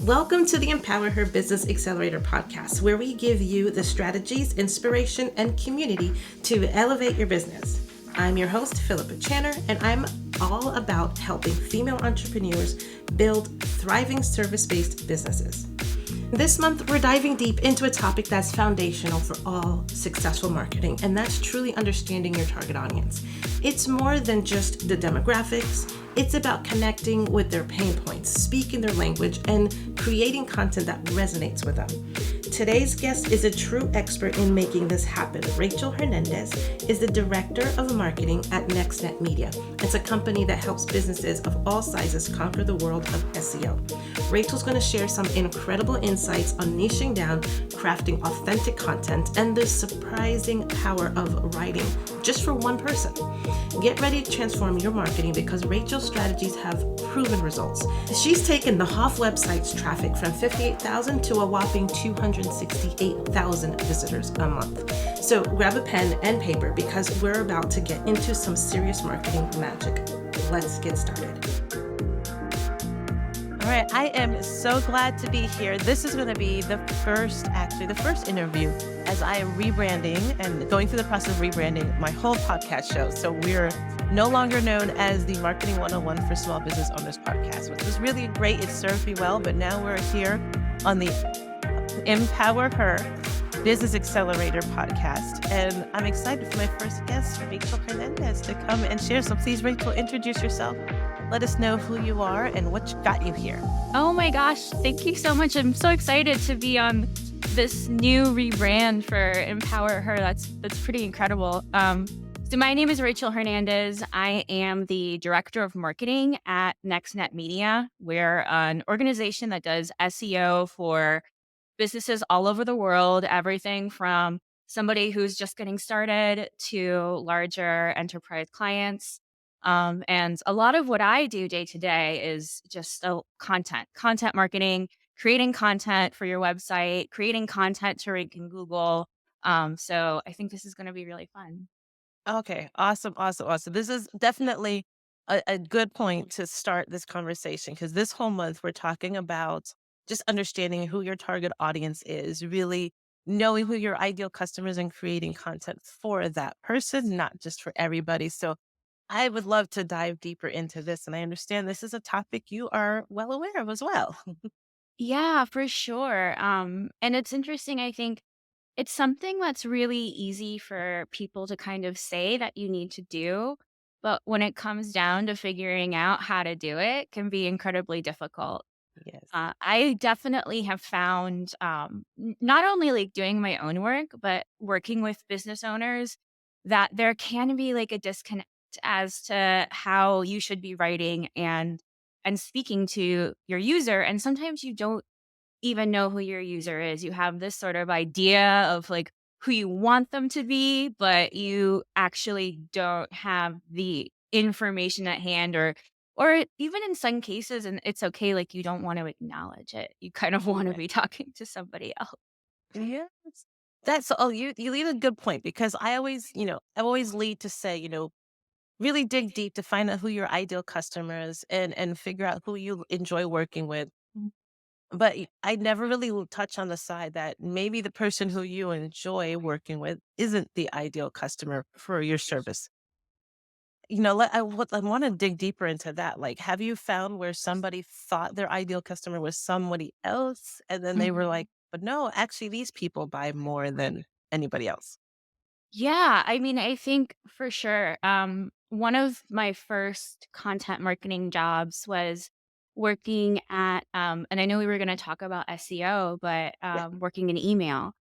Welcome to the Her Business Accelerator podcast, where we give you the strategies, inspiration, and community to elevate your business. I'm your host, Philippa Channer, and I'm all about helping female entrepreneurs build thriving service-based businesses. This month, we're diving deep into a topic that's foundational for all successful marketing, and that's truly understanding your target audience. It's more than just the demographics. It's about connecting with their pain points, speaking their language, and creating content that resonates with them. Today's guest is a true expert in making this happen. Rachel Hernandez is the Director of Marketing at NextNet Media. It's a company that helps businesses of all sizes conquer the world of SEO. Rachel's going to share some incredible insights on niching down, crafting authentic content, and the surprising power of writing just for one person. Get ready to transform your marketing because Rachel's strategies have proven results. She's taken the Hoff website's traffic from 58,000 to a whopping 268,000 visitors a month. So grab a pen and paper because we're about to get into some serious marketing magic. Let's get started. All right, I am so glad to be here. This is going to be the first interview as I am rebranding and going through the process of rebranding my whole podcast show. So we're no longer known as the Marketing 101 for Small Business Owners podcast, which was really great. It served me well, but now we're here on the EmpowerHer Business Accelerator podcast. And I'm excited for my first guest, Rachel Hernandez, to come and share. So please, Rachel, introduce yourself. Let us know who you are and what got you here. Oh my gosh, thank you so much. I'm so excited to be on this new rebrand for EmpowerHer. That's pretty incredible. So my name is Rachel Hernandez. I am the Director of Marketing at NextNet Media. We're an organization that does SEO for businesses all over the world, everything from somebody who's just getting started to larger enterprise clients. And a lot of what I do day to day is just content marketing, creating content for your website, creating content to rank in Google. So I think this is going to be really fun. Okay, awesome. This is definitely a good point to start this conversation because this whole month we're talking about just understanding who your target audience is, really knowing who your ideal customers and creating content for that person, not just for everybody. So I would love to dive deeper into this. And I understand this is a topic you are well aware of as well. Yeah, for sure. And it's interesting. I think it's something that's really easy for people to kind of say that you need to do. But when it comes down to figuring out how to do it, can be incredibly difficult. Yes. I definitely have found not only like doing my own work, but working with business owners that there can be like a disconnect as to how you should be writing and speaking to your user. And sometimes you don't even know who your user is. You have this sort of idea of like who you want them to be, but you actually don't have the information at hand or even in some cases, and it's okay, like you don't want to acknowledge it. You kind of want to Right. be talking to somebody else. Yes. You lead a good point because I always lead to say, really dig deep to find out who your ideal customers and figure out who you enjoy working with. But I never really will touch on the side that maybe the person who you enjoy working with isn't the ideal customer for your service. I want to dig deeper into that. Like, have you found where somebody thought their ideal customer was somebody else, and then they were Mhm. like, "But no, actually, these people buy more than anybody else." Yeah, I mean, I think for sure. One of my first content marketing jobs was working at, and I know we were going to talk about SEO, but Yeah. working in email.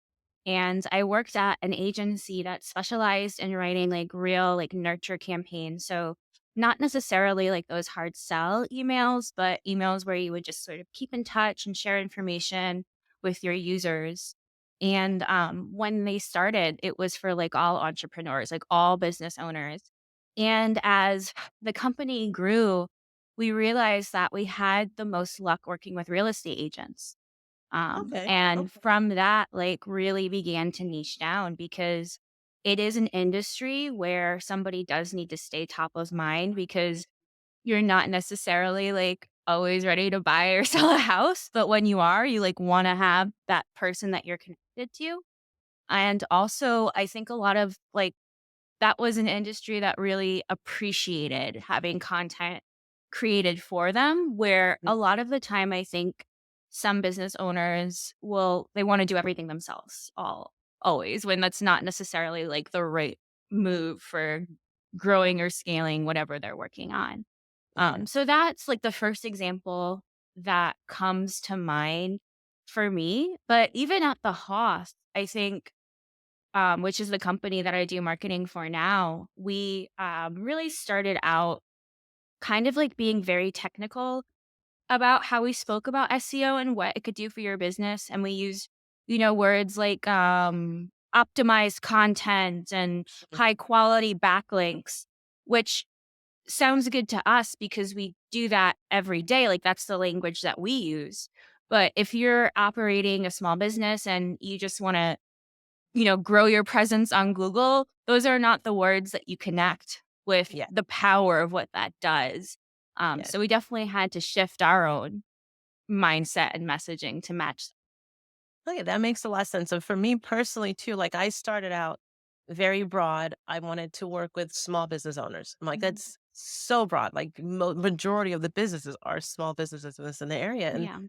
And I worked at an agency that specialized in writing like real like nurture campaigns. So not necessarily like those hard sell emails, but emails where you would just sort of keep in touch and share information with your users. And when they started, it was for like all entrepreneurs, like all business owners. And as the company grew, we realized that we had the most luck working with real estate agents. Okay. And Okay. from that, like really began to niche down because it is an industry where somebody does need to stay top of mind because you're not necessarily like always ready to buy or sell a house, but when you are, you like want to have that person that you're connected to. And also, I think a lot of like that was an industry that really appreciated having content created for them, where Mm. a lot of the time I think some business owners they want to do everything themselves always, when that's not necessarily like the right move for growing or scaling whatever they're working on. Yeah. So that's like the first example that comes to mind for me. But even at the Hoth, I think, which is the company that I do marketing for now, we really started out kind of like being very technical about how we spoke about SEO and what it could do for your business. And we use, words like optimized content and high quality backlinks, which sounds good to us because we do that every day. Like that's the language that we use. But if you're operating a small business and you just want to, grow your presence on Google, those are not the words that you connect with Yeah. the power of what that does. Yeah. So we definitely had to shift our own mindset and messaging to match. Okay, that makes a lot of sense. So for me personally too, like I started out very broad. I wanted to work with small business owners. I'm like, Mhm. that's so broad. Like majority of the businesses are small businesses in the area. And Yeah.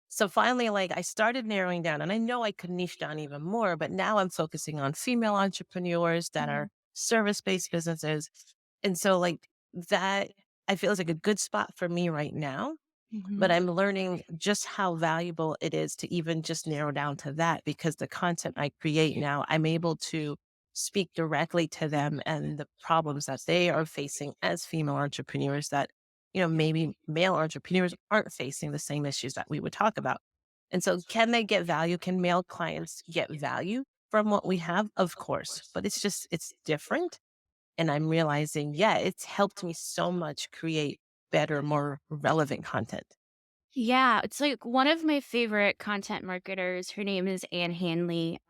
so finally, like I started narrowing down and I know I could niche down even more, but now I'm focusing on female entrepreneurs that Mhm. are service-based businesses. And so like that I feel is like a good spot for me right now, but Mhm. I'm learning just how valuable it is to even just narrow down to that because the content I create now, I'm able to speak directly to them and the problems that they are facing as female entrepreneurs that, maybe male entrepreneurs aren't facing the same issues that we would talk about. And so can they get value? Can male clients get value from what we have? Of course, but it's different. And I'm realizing, yeah, it's helped me so much create better, more relevant content. Yeah, it's like one of my favorite content marketers. Her name is Anne Hanley.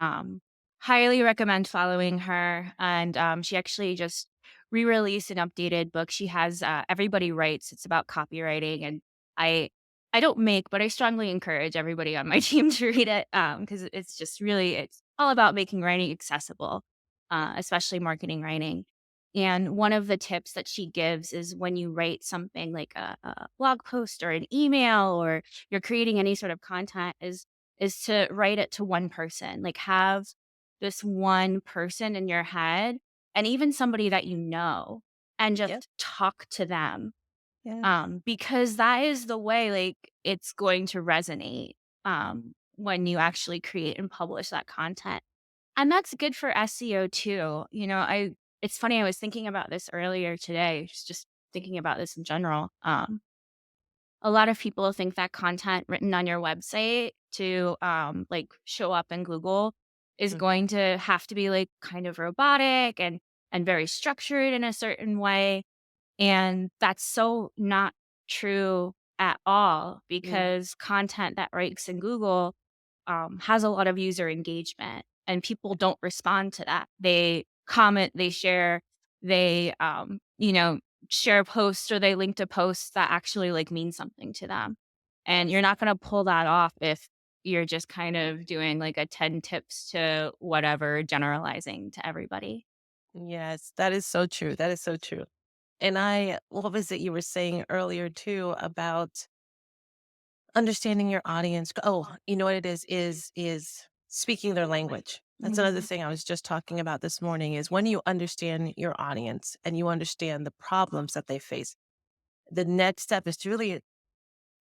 Highly recommend following her. And she actually just re-released an updated book. She has Everybody Writes. It's about copywriting, and I I don't make, but I strongly encourage everybody on my team to read it because it's all about making writing accessible, especially marketing writing. And one of the tips that she gives is when you write something like a blog post or an email or you're creating any sort of content is to write it to one person. Like have this one person in your head and even somebody that you know and Yep. just talk to them. Yeah. Because that is the way like it's going to resonate when you actually create and publish that content. And that's good for SEO too. It's funny, I was thinking about this earlier today, just thinking about this in general. A lot of people think that content written on your website to like show up in Google is Mm. going to have to be like kind of robotic and very structured in a certain way. And that's so not true at all Mm. because content that ranks in Google has a lot of user engagement and people don't respond to that. They comment, they share, they, share posts or they link to posts that actually like mean something to them. And Yes. you're not going to pull that off if you're just kind of doing like a 10 tips to whatever, generalizing to everybody. Yes, that is so true. That is so true. And what was it you were saying earlier too about understanding your audience? Oh, you know what it is speaking their language. That's another Mhm. thing I was just talking about this morning is when you understand your audience and you understand the problems that they face, the next step is to really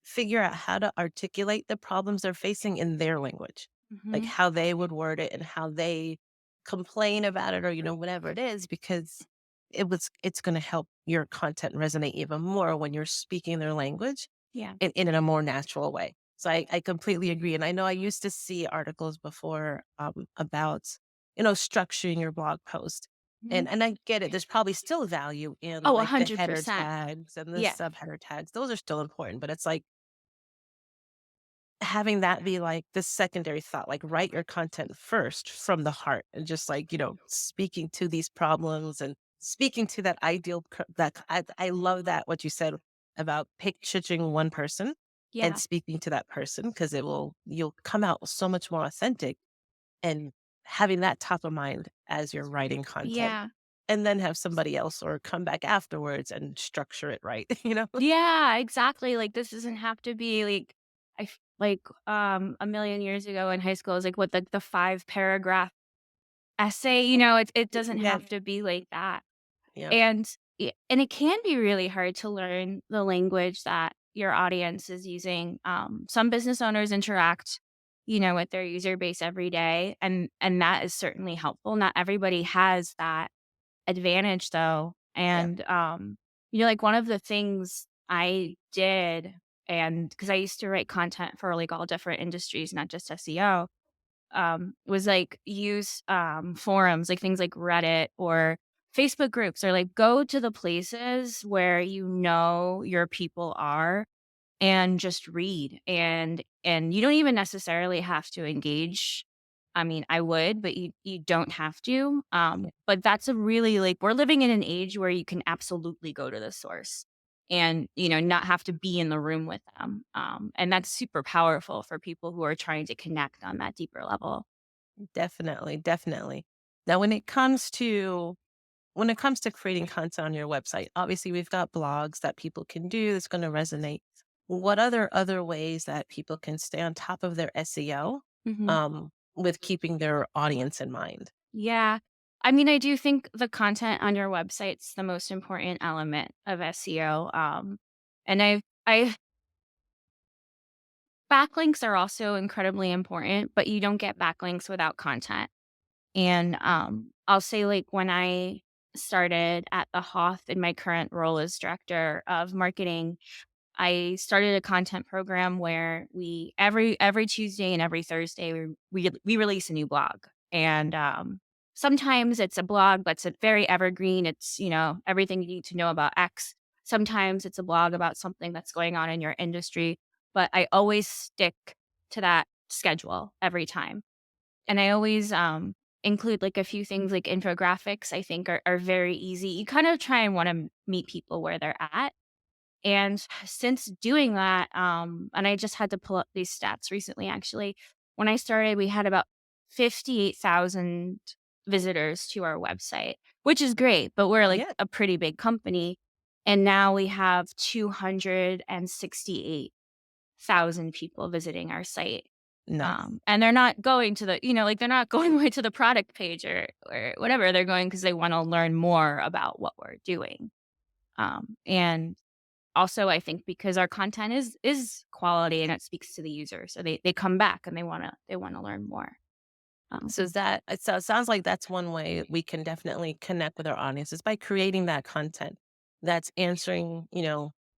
figure out how to articulate the problems they're facing in their language, like Mhm. how they would word it and how they complain about it or, whatever it is, because it's going to help your content resonate even more when you're speaking their language Yeah. in a more natural way. So I completely agree. And I know I used to see articles before about, structuring your blog post. Mhm. And I get it. There's probably still value in Oh, like the header 100%. tags and the Yeah. sub header tags. Those are still important, but it's like having that be like the secondary thought, like write your content first from the heart and just like, speaking to these problems and speaking to that ideal. I love that what you said. about choosing one person and Yeah. speaking to that person, because you'll come out so much more authentic, and having that top of mind as you're writing content, Yeah. and then have somebody else or come back afterwards and structure it right, Yeah, exactly. Like this doesn't have to be like a million years ago in high school it was like what the 5 paragraph essay, it doesn't Yeah. have to be like that. Yeah. And it can be really hard to learn the language that your audience is using. Some business owners interact, with their user base every day, and that is certainly helpful. Not everybody has that advantage though. Yeah. And like one of the things I did, and because I used to write content for like all different industries, not just SEO, was like use forums, like things like Reddit or Facebook groups, or like go to the places where your people are and just read, and you don't even necessarily have to engage. I mean, I would, but you don't have to. But that's a really like we're living in an age where you can absolutely go to the source and not have to be in the room with them. And that's super powerful for people who are trying to connect on that deeper level. Definitely, definitely. Now, when it comes to creating content on your website, obviously we've got blogs that people can do that's going to resonate. What other ways that people can stay on top of their SEO, Mhm. with keeping their audience in mind? Yeah. I mean, I do think the content on your website's the most important element of SEO. And I backlinks are also incredibly important, but you don't get backlinks without content. And I'll say like when I started at the Hoth in my current role as director of marketing, I started a content program where we every Tuesday and every Thursday we release a new blog. And sometimes it's a blog that's a very evergreen. It's, everything you need to know about X. Sometimes it's a blog about something that's going on in your industry, but I always stick to that schedule every time. And I always include like a few things like infographics I think are very easy. You kind of try and want to meet people where they're at. And since doing that, and I just had to pull up these stats recently, actually. When I started, we had about 58,000 visitors to our website, which is great, but we're like Yeah. a pretty big company. And now we have 268,000 people visiting our site. Nice. And they're not going to like they're not going right to the product page or whatever. They're going because they want to learn more about what we're doing. And also, I think because our content is quality and it speaks to the user, so they come back and they wanna learn more. So it sounds like that's one way we can definitely connect with our audiences by creating that content that's answering,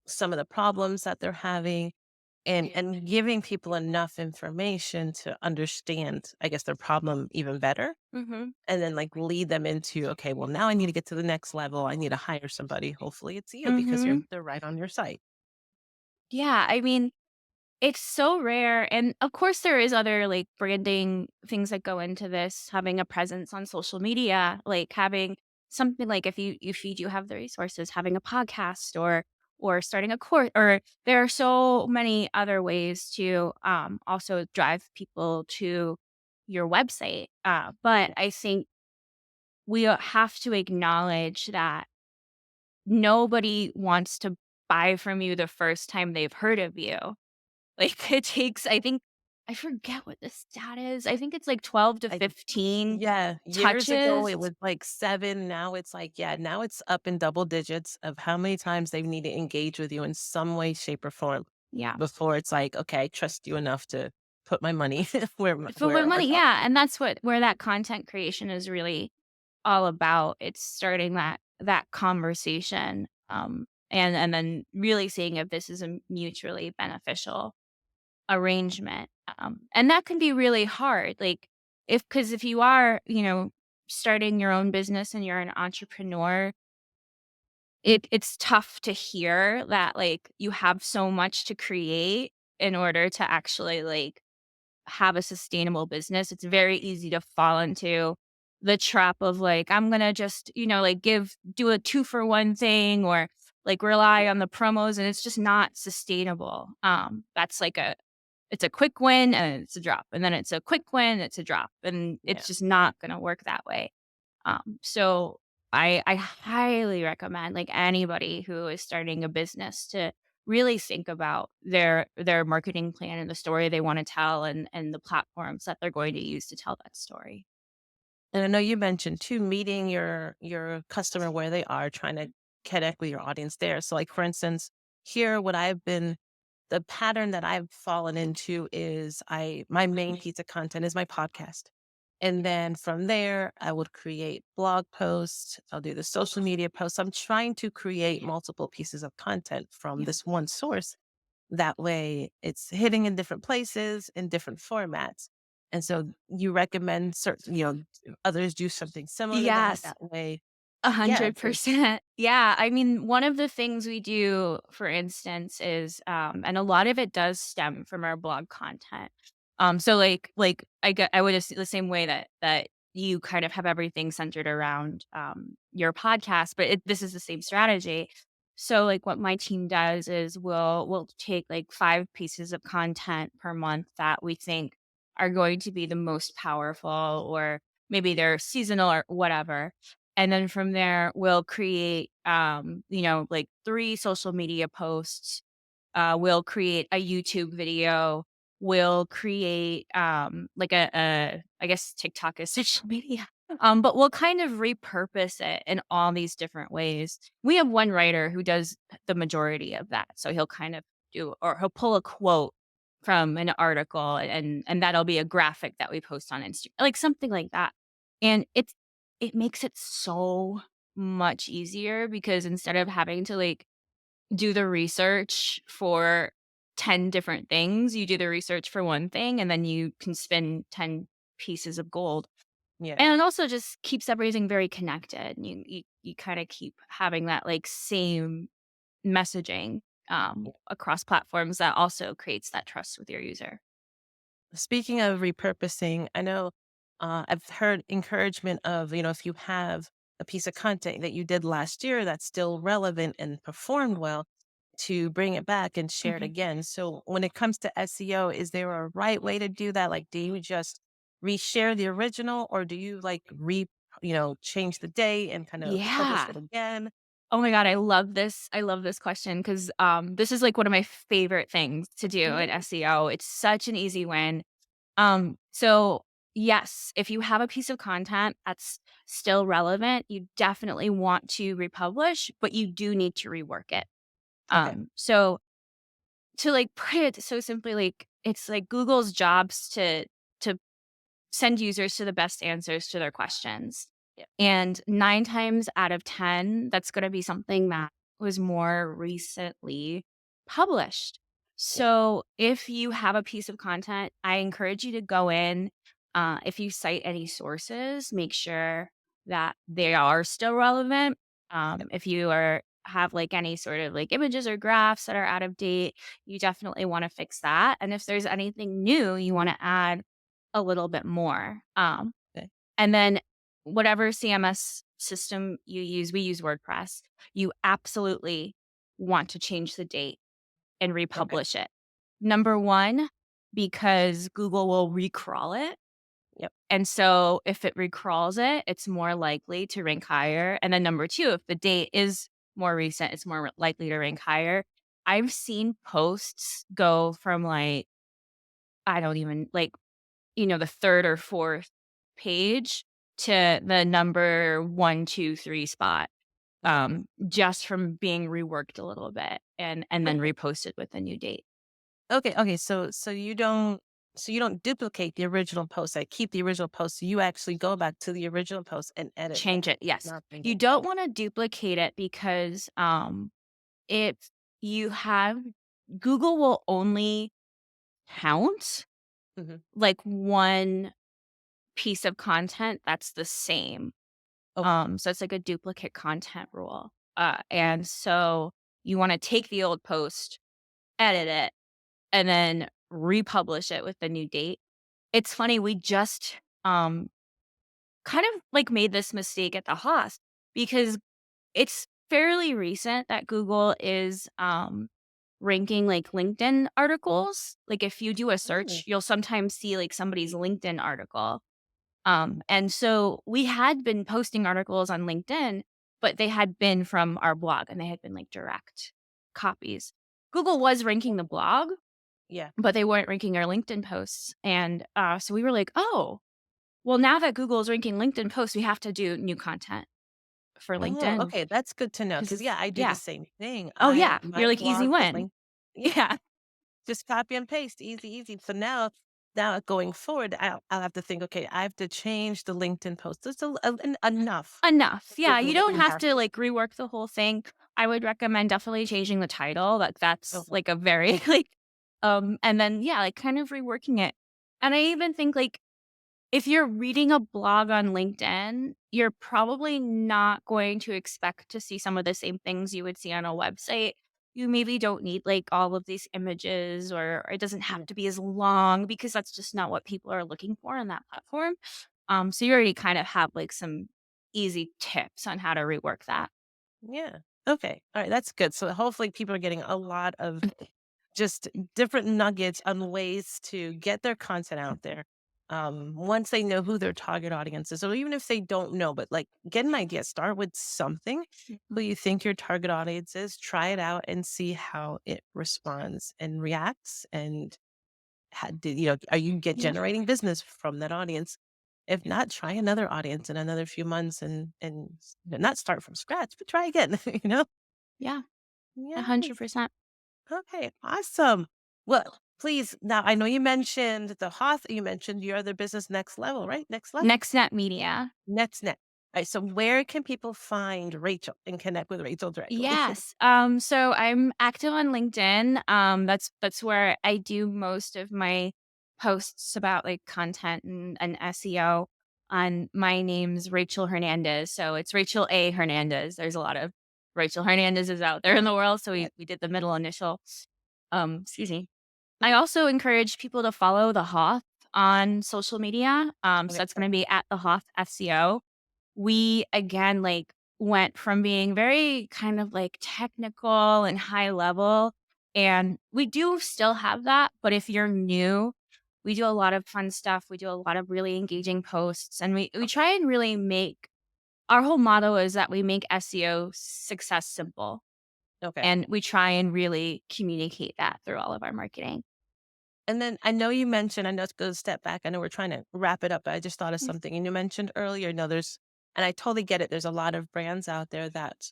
some of the problems that they're having, and giving people enough information to understand, I guess, their problem even better. Mhm. And then like lead them into, okay, well, now I need to get to the next level. I need to hire somebody. Hopefully it's you because Mhm. they're right on your site. Yeah, I mean, it's so rare, and of course there is other like branding things that go into this, having a presence on social media, like having something like if you have the resources, having a podcast or starting a course, or there are so many other ways to also drive people to your website. But I think we have to acknowledge that nobody wants to buy from you the first time they've heard of you. Like, it takes I forget what the stat is. I think it's like 12 to I 15 Yeah, years ago, touches. it was like 7, now it's like yeah, now it's up in double digits of how many times they need to engage with you in some way, shape, or form Yeah. before it's like, "Okay, I trust you enough to put my money For where what our money? mouth." Yeah, and that's where that content creation is really all about. It's starting that conversation, and then really seeing if this is a mutually beneficial arrangement. And that can be really hard. Like if you are, starting your own business and you're an entrepreneur, it's tough to hear that like you have so much to create in order to actually like have a sustainable business. It's very easy to fall into the trap of like, I'm gonna just, like do a 2-for-1 thing, or like rely on the promos, and it's just not sustainable. That's like it's a quick win and it's a drop, and then it's a quick win, it's a drop, and Yeah. it's just not going to work that way. So I highly recommend like anybody who is starting a business to really think about their marketing plan and the story they want to tell, and the platforms that they're going to use to tell that story. And I know you mentioned too, meeting your customer where they are, trying to connect with your audience there. So like for instance, here the pattern that I've fallen into is my main piece of content is my podcast. And then from there, I would create blog posts. I'll do the social media posts. I'm trying to create multiple pieces of content from this one source. That way it's hitting in different places in different formats. And so you recommend certain, others do something similar to that. Yes, That way. a Yeah. hundred percent. Yeah. I mean, one of the things we do, for instance, is and a lot of it does stem from our blog content. So like I would the same way that you kind of have everything centered around your podcast, but this is the same strategy. So like what my team does is we'll take like 5 pieces of content per month that we think are going to be the most powerful, or maybe they're seasonal or whatever. And then from there, we'll create, like 3 social media posts. We'll create a YouTube video. We'll create, like I guess TikTok is social media. But we'll kind of repurpose it in all these different ways. We have one writer who does the majority of that. So he'll kind of or he'll pull a quote from an article, and that'll be a graphic that we post on Instagram, like something like that. And it makes it so much easier, because instead of having to like do the research for 10 different things, you do the research for one thing, and then you can spin 10 pieces of gold. Yeah. And it also just keeps everything very connected. You kind of keep having that like same messaging across platforms, that also creates that trust with your user. Speaking of repurposing, I know I've heard encouragement of, if you have a piece of content that you did last year that's still relevant and performed well, to bring it back and share it Mhm. again. So when it comes to SEO, is there a right way to do that? Like, do you just reshare the original, or do you like change the date and kind of publish Yeah. it again? Oh my God, I love this. I love this question, because this is like one of my favorite things to do in Mhm. SEO. It's such an easy win. So yes, if you have a piece of content that's still relevant, you definitely want to republish, but you do need to rework it. Okay. So to like put it so simply, like it's like Google's jobs to send users to the best answers to their questions. Yeah. And 9 times out of 10, that's going to be something that was more recently published. Yeah. So if you have a piece of content, I encourage you to go in. If you cite any sources, make sure that they are still relevant. If you have like any sort of like images or graphs that are out of date, you definitely want to fix that. And if there's anything new you want to add, a little bit more. Okay. And then whatever CMS system you use, we use WordPress. You absolutely want to change the date and Okay. republish it. Number one, because Google will recrawl it. Yep. And so if it recrawls it, it's more likely to rank higher. And then number two, if the date is more recent, it's more likely to rank higher. I've seen posts go from like, I don't even like, the 3rd or 4th page to the number 1, 2, 3 spot, just from being reworked a little bit, and then reposted with a new date. Okay. Okay. So you don't duplicate the original post. I keep the original post. So you actually go back to the original post and edit that. Change it, yes. Not You thinking. don't wanna duplicate it, because, if you have Google will only count, Mhm. like, 1 piece of content that's the same. Okay. So it's like a duplicate content rule. And so you want to take the old post, edit it, and then republish it with the new date. It's funny, we just kind of like made this mistake at the Haas, because it's fairly recent that Google is ranking like LinkedIn articles. Like if you do a Mm, search, you'll sometimes see like somebody's LinkedIn article. And so we had been posting articles on LinkedIn, but they had been from our blog and they had been like direct copies. Google was ranking the blog, yeah. but they weren't ranking our LinkedIn posts. And so we were like, oh, well, now that Google is ranking LinkedIn posts, we have to do new content for Oh, LinkedIn. okay. That's good to know. Cause Because, yeah, I do the yeah. same thing. Oh, yeah. My You're like, easy blog is win. linked. Yeah. Yeah. Just copy and paste. Easy, easy. So now going forward, I'll have to think, okay, I have to change the LinkedIn post. Just enough Enough. to Yeah. You make it don't have more. to like rework the whole thing. I would recommend definitely changing the title. Like that's Okay. like a very like, and then, yeah, like kind of reworking it. And I even think like, if you're reading a blog on LinkedIn, you're probably not going to expect to see some of the same things you would see on a website. You maybe don't need like all of these images or it doesn't have Yeah. to be as long because that's just not what people are looking for on that platform. So you already kind of have like some easy tips on how to rework that. Yeah. Okay. All right. That's good. So hopefully people are getting a lot of just different nuggets on ways to get their content out there. Once they know who their target audience is, or even if they don't know, but like get an idea, start with something who you think your target audience is, try it out and see how it responds and reacts. And are you get Yeah. generating business from that audience? If not, try another audience in another few months and not start from scratch, but try again, you know? Yeah. Yeah. 100%. Okay, awesome. Well, please, now I know you mentioned the Hoth, you mentioned your other business Next Level, right? Next Level? Next Net Media. Net. All right, so where can people find Rachel and connect with Rachel directly? Yes. So I'm active on LinkedIn. That's where I do most of my posts about like content and SEO. On my name's Rachel Hernandez. So it's Rachel A. Hernandez. There's a lot of Rachel Hernandezes out there in the world. So we did the middle initial. Excuse me. I also encourage people to follow the Hoth on social media. So Okay. that's going to be at the Hoth SEO. We again like went from being very kind of like technical and high level, and we do still have that, but if you're new, we do a lot of fun stuff. We do a lot of really engaging posts, and we try and really make our whole motto is that we make SEO success simple, Okay. and we try and really communicate that through all of our marketing. And then I know you mentioned, I know it's good to step back. I know we're trying to wrap it up, but I just thought of something. And you mentioned earlier, and I totally get it. There's a lot of brands out there that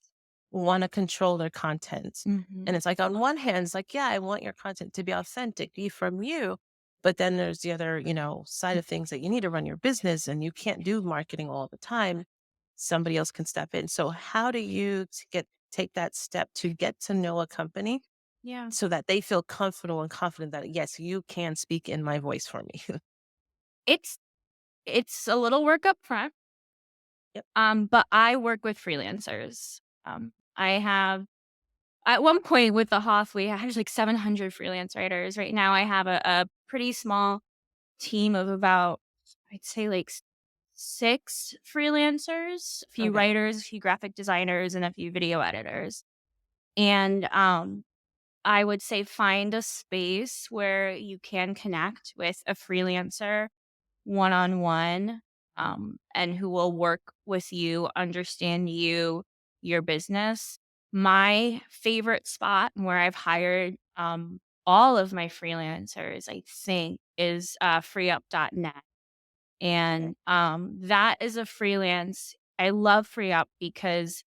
want to control their content. Mm-hmm. And it's like, on one hand, it's like, yeah, I want your content to be authentic, be from you. But then there's the other, side of things that you need to run your business and you can't do marketing all the time. Somebody else can step in. So how do you take that step to get to know a company Yeah. so that they feel comfortable and confident that, yes, you can speak in my voice for me? It's it's a little work up front. Yep. But I work with freelancers. I have at one point with the Hoth, we had like 700 freelance writers. Right now, I have a pretty small team of about, I'd say like six freelancers, a few Okay. writers, a few graphic designers, and a few video editors. And I would say find a space where you can connect with a freelancer one on one, and who will work with you, understand you, your business. My favorite spot where I've hired all of my freelancers, I think, is freeup.net. Okay. And that is a freelance. I love FreeUp because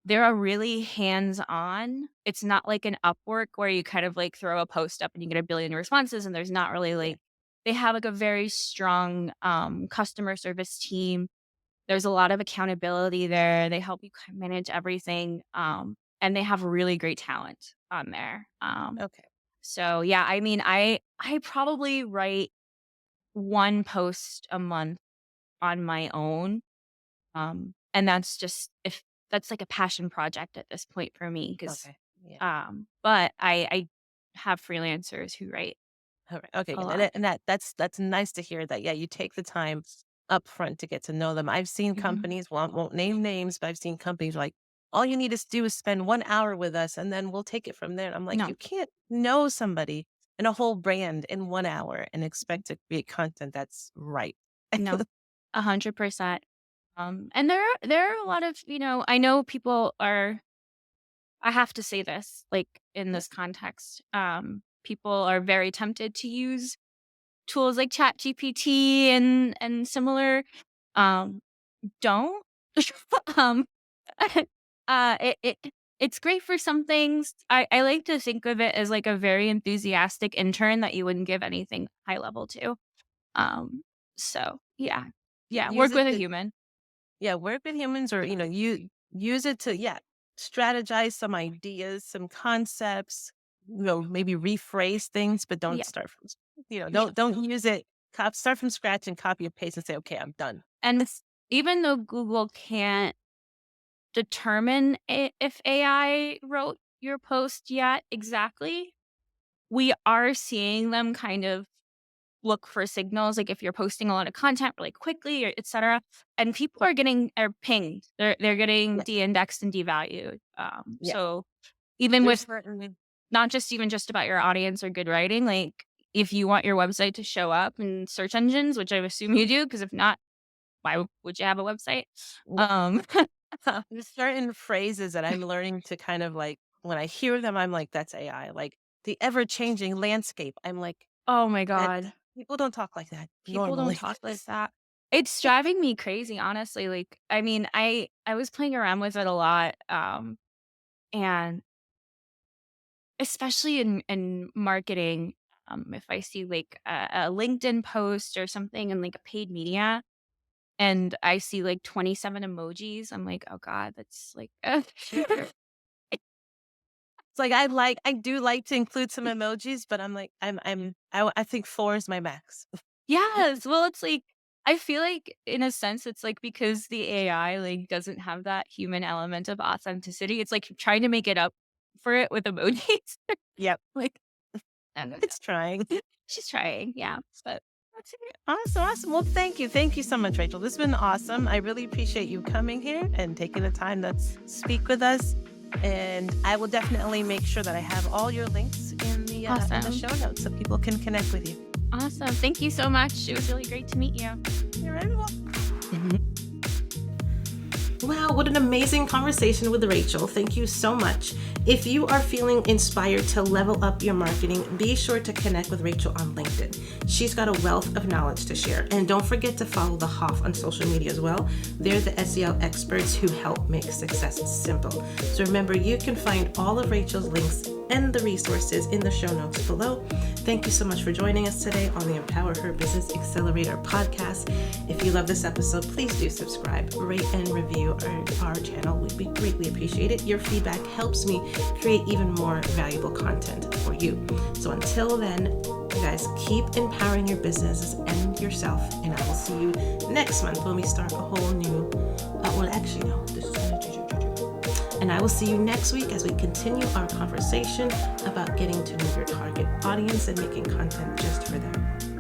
they're a really hands-on. It's not like an Upwork where you kind of like throw a post up and you get a billion responses and there's not really Yeah. like they have like a very strong customer service team. There's a lot of accountability there. They help you kind of manage everything. And they have really great talent on there. Okay. So yeah, I mean I probably write one post a month on my own. And that's just if that's like a passion project at this point for me because Okay. Yeah. but I have freelancers who write All right. Okay. a Good. lot. That's nice to hear that. Yeah, you take the time up front to get to know them. I've seen Mhm. companies, won't name names, but I've seen companies like all you need to do is spend 1 hour with us and then we'll take it from there. And I'm like, No, you can't know somebody and a whole brand in 1 hour and expect to create content that's right. no, 100%. And there are a lot of, I know people are, I have to say this, like in this context, people are very tempted to use tools like ChatGPT and similar. Um, don't. um, it's great for some things. I like to think of it as like a very enthusiastic intern that you wouldn't give anything high level to. Um, so yeah, Use work it with a to, human. yeah, work with humans or, you use it to, strategize some ideas, some concepts, maybe rephrase things, but don't Yeah, start from, yeah. don't use it, start from scratch and copy and paste and say, okay, I'm done. And even though Google can't determine if AI wrote your post yet exactly, we are seeing them kind of look for signals, like if you're posting a lot of content really quickly or et cetera, and people are pinged. They're getting Yeah. de-indexed and devalued. Yeah. So even There's with certain, not just about your audience or good writing, like if you want your website to show up in search engines, which I assume you do, because if not, why would you have a website? Um, there's certain phrases that I'm learning to kind of like, when I hear them, I'm like, that's AI. Like the ever changing landscape. I'm like, oh my that God. people don't talk like that People don't normally. talk like that. It's driving me crazy, honestly. Like, I mean, I was playing around with it a lot, and especially in marketing, if I see like a LinkedIn post or something in like a paid media, and I see like 27 emojis, I'm like, oh God, that's like, It's like I do like to include some emojis, but I'm like I think 4 is my max. yes. Well, it's like I feel like in a sense it's like because the AI like doesn't have that human element of authenticity. It's like trying to make it up for it with emojis. Yep. like I don't know. It's trying. She's trying, yeah. But That's it. Awesome, awesome. Well, thank you. Thank you so much, Rachel. This has been awesome. I really appreciate you coming here and taking the time to speak with us. And I will definitely make sure that I have all your links in the awesome. show notes so people can connect with you. Awesome. Thank you so much. It was really great to meet you. You're very welcome. Wow, what an amazing conversation with Rachel. Thank you so much. If you are feeling inspired to level up your marketing, be sure to connect with Rachel on LinkedIn. She's got a wealth of knowledge to share. And don't forget to follow the Hoff on social media as well. They're the SEO experts who help make success simple. So remember, you can find all of Rachel's links and the resources in the show notes below. Thank you so much for joining us today on the Empower Her Business Accelerator podcast. If you love this episode, please do subscribe, rate, and review our channel. We greatly appreciate it. Your feedback helps me create even more valuable content for you. So until then, you guys keep empowering your businesses and yourself, and I will see you next month when we start a whole new, and I will see you next week as we continue our conversation about getting to know your target audience and making content just for them.